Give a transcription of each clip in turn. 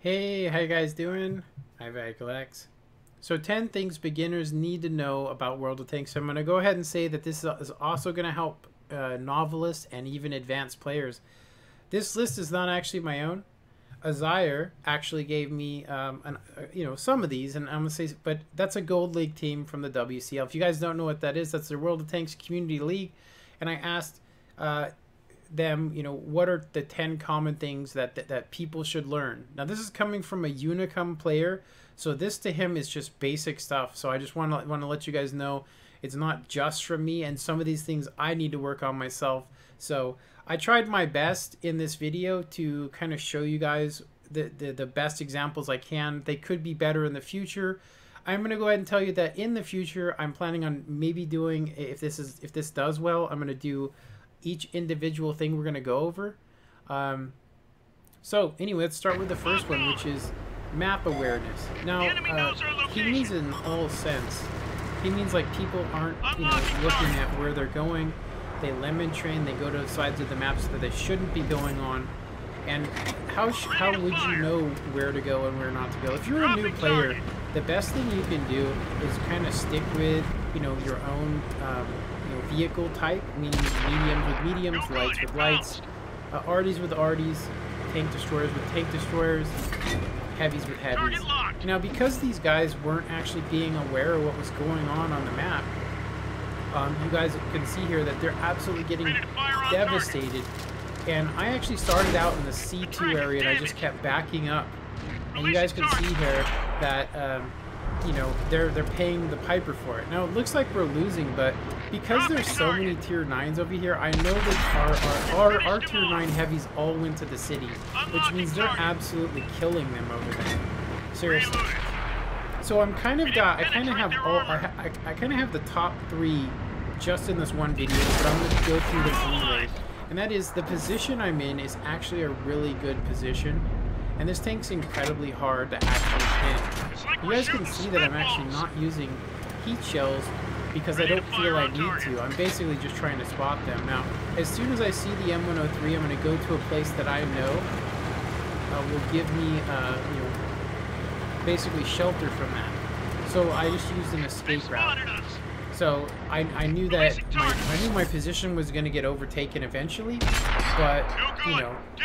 Hey, how you guys doing? Hi, Vaculex. So 10 things beginners need to know about World of Tanks. So I'm going to go ahead and say that this is also going to help novelists and even advanced players. This list is not actually my own. Azire actually gave me some of these, and I'm gonna say, but that's a Gold League team from the WCL. If you guys don't know what that is, that's the World of Tanks Community League. And I asked them, what are the 10 common things that people should learn. Now this is coming from a Unicum player, so this to him is just basic stuff. So I just want to let you guys know it's not just from me, and some of these things I need to work on myself. So I tried my best in this video to kind of show you guys the best examples I can. They could be better in the future. I'm going to go ahead and tell you that in the future I'm planning on maybe doing, if this does well, I'm going to do each individual thing we're going to go over. So anyway, let's start with the first one, which is map awareness. Now he means in all sense. He means like people aren't looking at where they're going. They lemon train, they go to the sides of the maps that they shouldn't be going on. And how would you know where to go and where not to go? If you're a new player, the best thing you can do is kind of stick with your own vehicle type, meaning mediums with mediums, lights with lights, arties with arties, tank destroyers with tank destroyers, heavies with heavies. Now because these guys weren't actually being aware of what was going on the map, you guys can see here that they're absolutely getting devastated. And I actually started out in the C2 area and I just kept backing up. And you guys can see here that they're paying the piper for it. Now it looks like we're losing, but because there's so many tier 9s over here, I know that our tier 9 heavies all went to the city, which means they're absolutely killing them over there. Seriously. So I kind of have the top 3 just in this one video, but I'm going to go through them anyway. And that is, the position I'm in is actually a really good position, and this tank's incredibly hard to actually hit. You guys can see that I'm actually not using heat shells because I don't feel I need to. I'm basically just trying to spot them. Now, as soon as I see the M103, I'm going to go to a place that I know will give me, basically shelter from that. So I just used an escape route. So I knew that my position was going to get overtaken eventually, but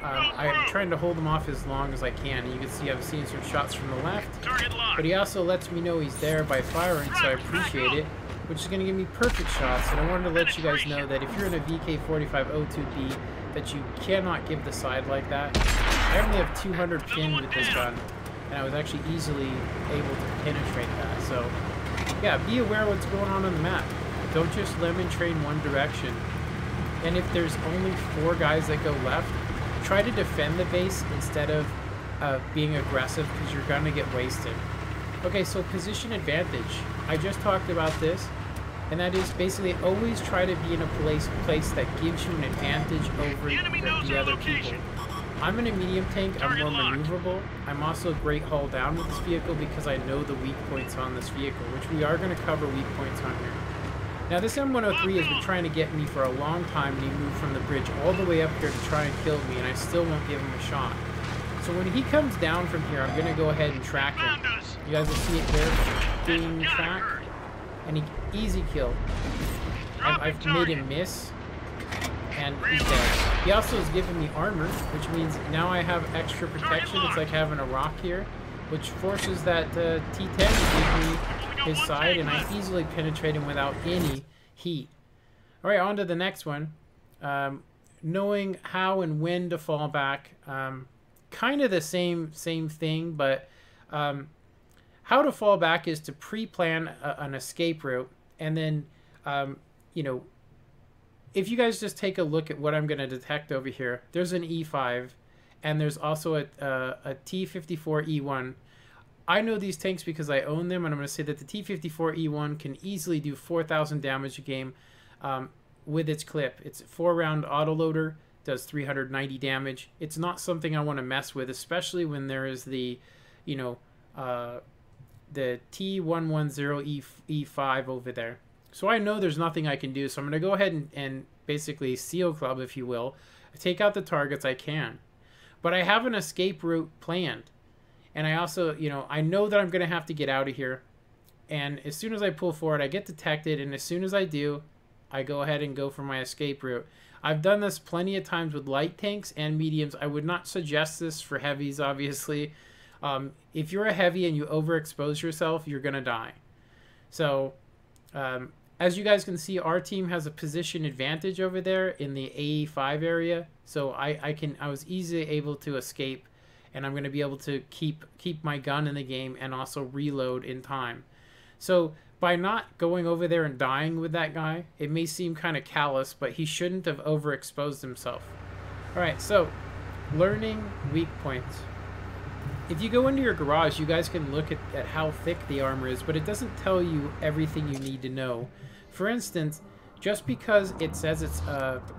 I'm trying to hold him off as long as I can. And you can see I'm seeing some shots from the left, but he also lets me know he's there by firing, so I appreciate it, which is going to give me perfect shots. And I wanted to let you guys know that if you're in a VK4502B, that you cannot give the side like that. I only have 200 pin with this gun, and I was actually easily able to penetrate that. So yeah, be aware of what's going on the map. Don't just lemon train one direction. And if there's only 4 guys that go left, try to defend the base instead of being aggressive, because you're going to get wasted. Okay, so position advantage. I just talked about this, and that is basically always try to be in a place that gives you an advantage over the other people. I'm in a medium tank, I'm more maneuverable. I'm also a great hull down with this vehicle because I know the weak points on this vehicle, which we are going to cover weak points on here. Now this M103 has been trying to get me for a long time, and he moved from the bridge all the way up here to try and kill me, and I still won't give him a shot. So when he comes down from here, I'm going to go ahead and track him. You guys will see it there, being tracked, and easy kill. I've made him miss, and he's dead. He also has given me armor, which means now I have extra protection. It's like having a rock here, which forces that T10 to give me his side, and I easily penetrate him without any heat. Alright, on to the next one. Knowing how and when to fall back. Kind of the same thing, but how to fall back is to pre-plan an escape route, and then, if you guys just take a look at what I'm going to detect over here, there's an E5, and there's also a T54E1. I know these tanks because I own them, and I'm going to say that the T54E1 can easily do 4,000 damage a game with its clip. It's a 4-round autoloader, does 390 damage. It's not something I want to mess with, especially when there is the, the T110E5 over there. So I know there's nothing I can do, so I'm going to go ahead and basically seal club, if you will, take out the targets I can. But I have an escape route planned. And I also, you know, I know that I'm going to have to get out of here. And as soon as I pull forward, I get detected. And as soon as I do, I go ahead and go for my escape route. I've done this plenty of times with light tanks and mediums. I would not suggest this for heavies, obviously. If you're a heavy and you overexpose yourself, you're going to die. So, as you guys can see, our team has a position advantage over there in the A5 area. So I was easily able to escape, and I'm going to be able to keep my gun in the game and also reload in time. So by not going over there and dying with that guy, it may seem kind of callous, but he shouldn't have overexposed himself. All right, so learning weak points. If you go into your garage, you guys can look at how thick the armor is, but it doesn't tell you everything you need to know. For instance, just because it says it's,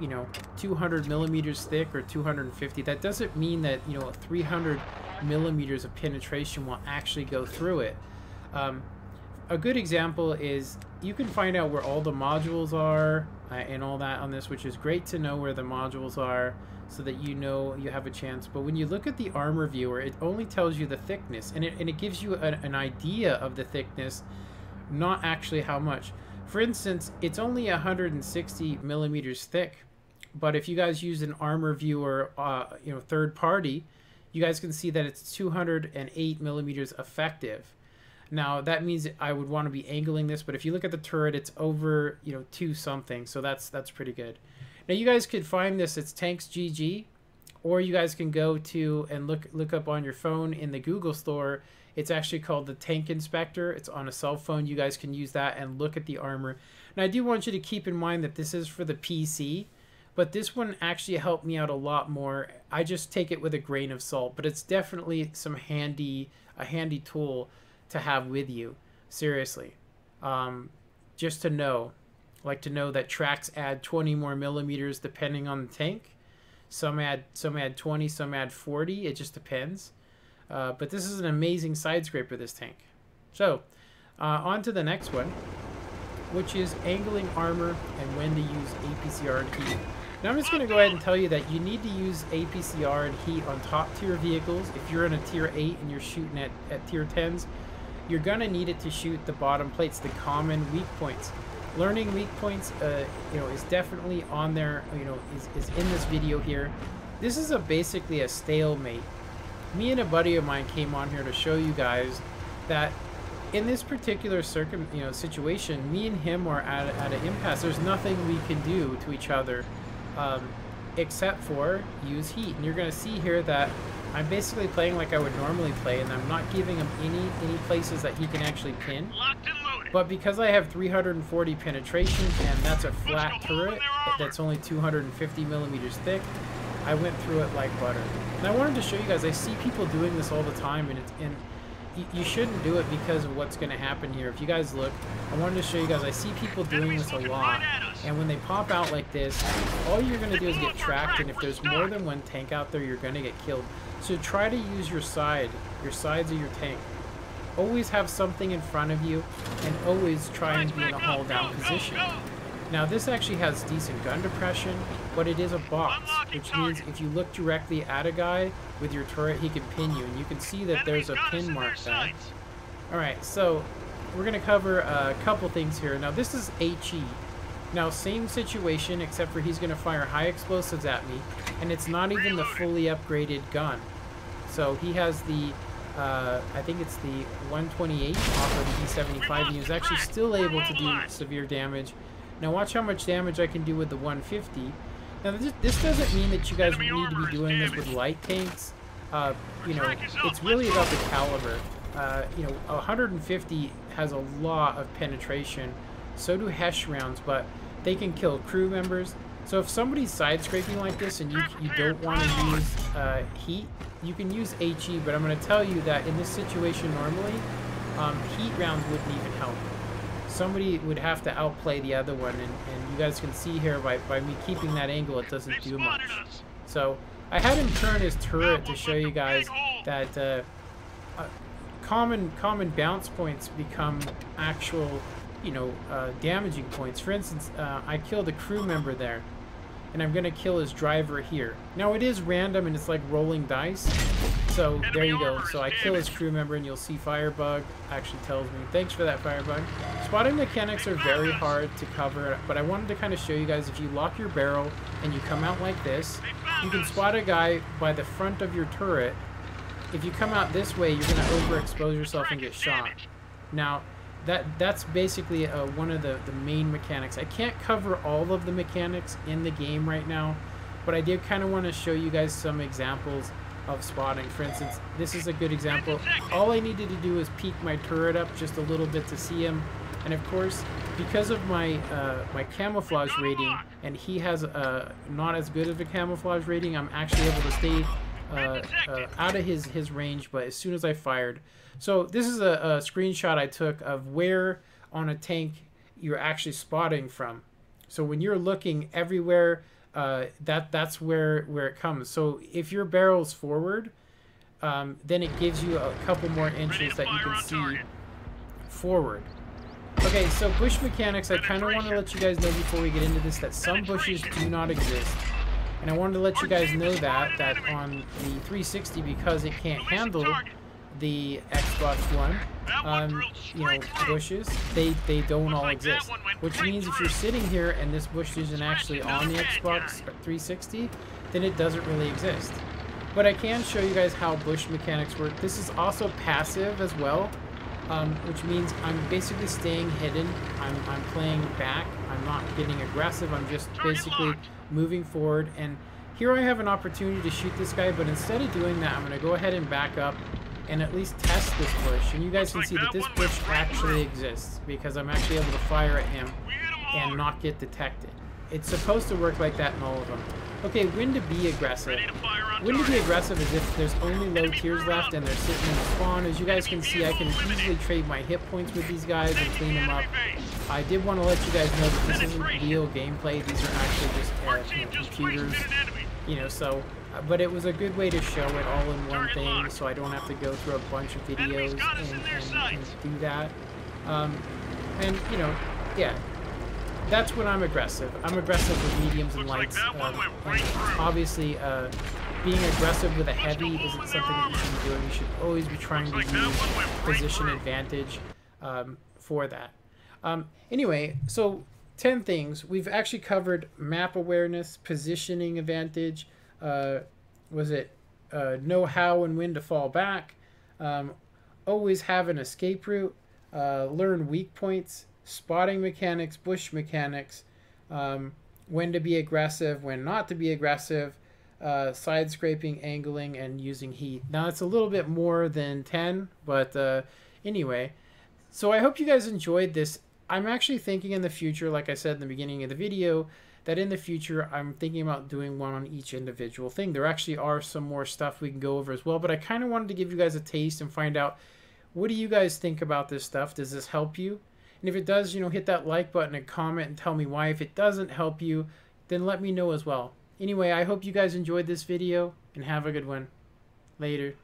you know, 200 millimeters thick or 250, that doesn't mean that, you know, 300 millimeters of penetration will actually go through it. A good example is you can find out where all the modules are and all that on this, which is great to know where the modules are so that you know you have a chance. But when you look at the armor viewer, it only tells you the thickness, and it gives you an idea of the thickness, not actually how much. For instance, it's only 160 millimeters thick, but if you guys use an armor viewer, you know, third party, you guys can see that it's 208 millimeters effective. Now that means I would want to be angling this, but if you look at the turret, it's over, you know, 2 something, so that's pretty good. Now you guys could find this, it's Tanks GG, or you guys can go to and look up on your phone in the Google store. It's actually called the Tank Inspector. It's on a cell phone. You guys can use that and look at the armor. Now I do want you to keep in mind that this is for the PC, but this one actually helped me out a lot more. I just take it with a grain of salt, but it's definitely a handy tool to have with you. Seriously, just to know, like to know that tracks add 20 more millimeters depending on the tank. Some add 20, some add 40. It just depends. But this is an amazing side scraper, this tank. So, on to the next one, which is angling armor and when to use APCR and heat. Now I'm just going to go ahead and tell you that you need to use APCR and heat on top tier vehicles. If you're in a tier 8 and you're shooting at tier 10s, you're going to need it to shoot the bottom plates, the common weak points. Learning weak points, you know, is definitely on there, you know, is in this video here. This is basically a stalemate. Me and a buddy of mine came on here to show you guys that in this particular situation, me and him are at an impasse. There's nothing we can do to each other except for use heat. And you're going to see here that I'm basically playing like I would normally play, and I'm not giving him any places that he can actually pin. But because I have 340 penetration, and that's a flat turret that's only 250 millimeters thick, I went through it like butter. And I wanted to show you guys, I see people doing this all the time, and you shouldn't do it because of what's going to happen here. If you guys look, I wanted to show you guys, I see people doing this a lot, and when they pop out like this, all you're going to do is get tracked, and if there's more than one tank out there, you're going to get killed. So try to use your sides of your tank. Always have something in front of you, and always try and be in a hull down position. Now this actually has decent gun depression, but it is a box, which means if you look directly at a guy with your turret, he can pin you, and you can see that there's a pin mark there. Alright, so we're going to cover a couple things here. Now this is HE. Now same situation, except for he's going to fire high explosives at me, and it's not even the fully upgraded gun. So he has the I think it's the 128 off of the E75, and he was actually still able to do severe damage. Now watch how much damage I can do with the 150. Now this doesn't mean that you guys need to be doing this with light tanks. You know, it's really about the caliber. You know, 150 has a lot of penetration. So do Hesh rounds, but they can kill crew members. So if somebody's side scraping like this and you don't want to use heat, you can use HE, but I'm going to tell you that in this situation normally, heat rounds wouldn't even help. Somebody would have to outplay the other one, and you guys can see here by me keeping that angle, it doesn't do much. So I had him turn his turret to show you guys that common bounce points become actual, you know, damaging points. For instance, I killed a crew member there, and I'm going to kill his driver here. Now it is random and it's like rolling dice. So there you go. So I kill his crew member and you'll see Firebug actually tells me. Thanks for that, Firebug. Spotting mechanics are very hard to cover, but I wanted to kind of show you guys, if you lock your barrel and you come out like this, you can spot a guy by the front of your turret. If you come out this way, you're going to overexpose yourself and get shot. Now, that's basically one of the main mechanics. I can't cover all of the mechanics in the game right now, but I did kind of want to show you guys some examples of spotting. For instance, this is a good example. All I needed to do was peek my turret up just a little bit to see him, and of course, because of my my camouflage rating, and he has not as good of a camouflage rating, I'm actually able to stay out of his range. But as soon as I fired, so this is a screenshot I took of where on a tank you're actually spotting from. So when you're looking everywhere, that's where it comes. So if your barrel's forward, then it gives you a couple more inches that you can see forward. Okay, so bush mechanics, I kind of want to let you guys know before we get into this that some bushes do not exist. And I wanted to let you guys know that on the 360, because it can't handle the Xbox One, you know, bushes, they don't all exist. Which means if you're sitting here and this bush isn't actually on the Xbox 360, then it doesn't really exist. But I can show you guys how bush mechanics work. This is also passive as well, which means I'm basically staying hidden. I'm playing back. I'm not getting aggressive. I'm just basically moving forward. And here I have an opportunity to shoot this guy, but instead of doing that, I'm going to go ahead and back up and at least test this bush. And you guys can see that this bush actually exists because I'm actually able to fire at him and not get detected. It's supposed to work like that in all of them. Okay, when to be aggressive. When to be aggressive is if there's only low tiers left and they're sitting in the spawn. As you guys can see, I can easily trade my hit points with these guys and clean them up. I did want to let you guys know that this isn't real gameplay. These are actually just you know, computers. You know, so, but it was a good way to show it all in one thing, so I don't have to go through a bunch of videos and do that. And, you know, yeah. That's when I'm aggressive. I'm aggressive with mediums and lights. And obviously, being aggressive with a heavy isn't something that you should be doing. You should always be trying to use position advantage for that. Anyway, so 10 things. We've actually covered map awareness, positioning advantage, know how and when to fall back, always have an escape route, learn weak points, spotting mechanics, bush mechanics, when to be aggressive, when not to be aggressive, side scraping, angling, and using heat. Now it's a little bit more than 10, but anyway, so I hope you guys enjoyed this. I'm actually thinking in the future, like I said in the beginning of the video, that in the future I'm thinking about doing one on each individual thing. There actually are some more stuff we can go over as well, but I kind of wanted to give you guys a taste and find out, what do you guys think about this stuff? Does this help you? And if it does, you know, hit that like button and comment and tell me why. If it doesn't help you, then let me know as well. Anyway, I hope you guys enjoyed this video and have a good one. Later.